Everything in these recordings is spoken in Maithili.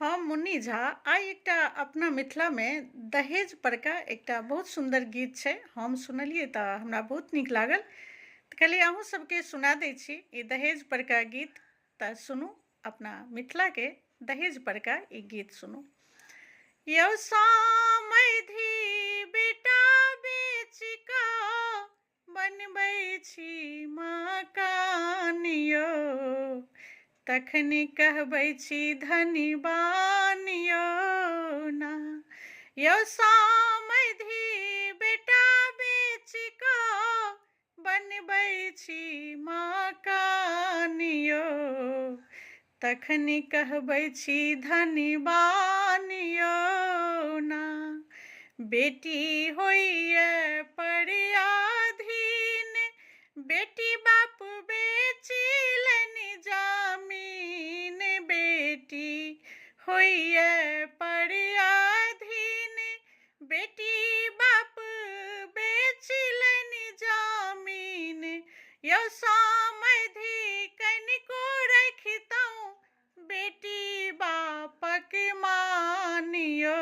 हम मुन्नी झा आइ एकटा अपना मिथिला में दहेज पर का एकटा बहुत सुंदर गीत छै। हम सुनलिए तऽ हमरा बहुत नीक लागल, तऽ कहलिए अहूँ सबके सुना दै छी ई दहेज पर का गीत। तऽ सुनू, अपना मिथिला के दहेज पर का ई गीत सुनू। यौ सामैधी बेटा बेच कऽ बनबै छी मकान यौ, तखन कहबै छी धनीवान यौ ना। यौ सामैधी बेटा बेच कऽ बनबै छी मकान यौ, तखन कहबै छी धनीवान यौ ना। बेटी होइए पराधीन, बेटी बाप बेचिलनि जमीन। बेटी होइए पराधीन, बेटी बाप बेचिलनि जमीन। यौ सामैधी कनिको रखितौं बेटी बापक मान यौ,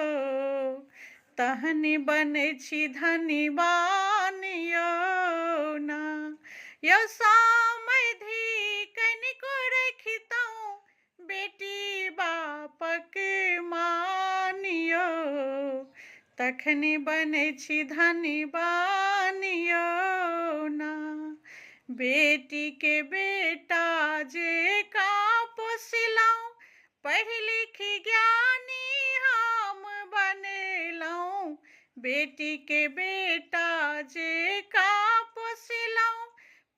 तहन बनै छी धनीवान यौ ना। यौ सामैधी कनिको रखितौं बेटी बापक मान यौ, तखन बनै छी धनीवान यौ ना। बेटी के बेटा जेकाँ पोसलहुँ, पढ़ि लिखि ज्ञानी हम बनेलहुँ। बेटी के बेटा जेकाँ पोसलहुँ,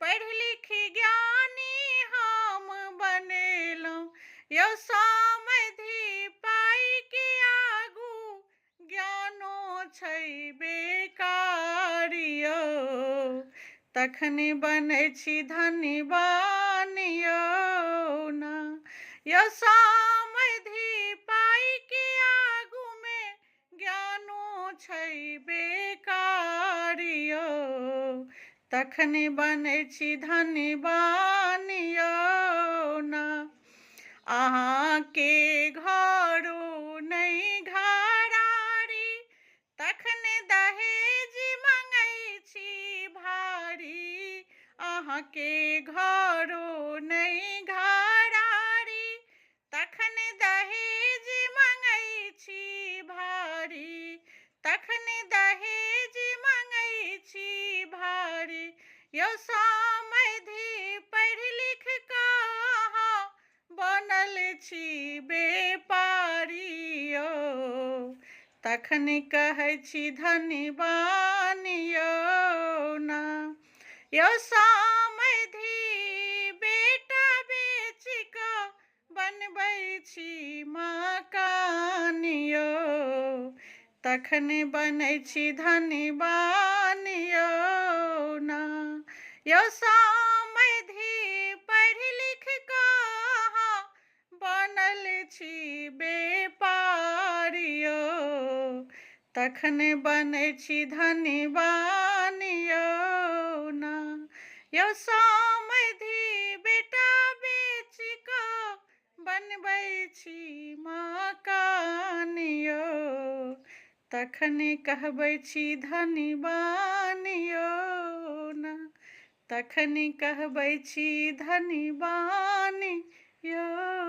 पढ़ि लिखि ज्ञानी हम बनेलहुँ। यौ सामैधी पाइ के आगू ज्ञानो छै बेकार यौ, तखन बनै छी धनीवान यौ ना। यौ सामैधी पाइ के आगू में ज्ञानो छै बेकार यौ, तखन बनै छी धनीवान यौ ना। अहाँके घरो नहि घरारी, तखन दहेज मंगै छी भारी। अहाँके घरो नहि घरारी, तखन दहेज मंगै छी भारी। तखन दहेज मंगै छी भारी। यौ सामैधी पढ़ि लिख कऽ अहाँ बनल छी बेपारी यौ, तखन कहै छी धनीवान यौ ना। यौ सामैधी बेटा बेच कऽ बनबै छी मकान यौ, तखन बनै छी धनीवान यौ ना। यौ सामैधी पढ़ि लिख कऽ अहाँ बनल छी बेपार यौ, तखन बनै छी धनीवान यौ ना। यौ सामैधी बेटा बेच कऽ बनबै छी मकान यौ, तखन कहबै छी धनीवान यौ ना। तखन कहबै छी धनीवान यौ।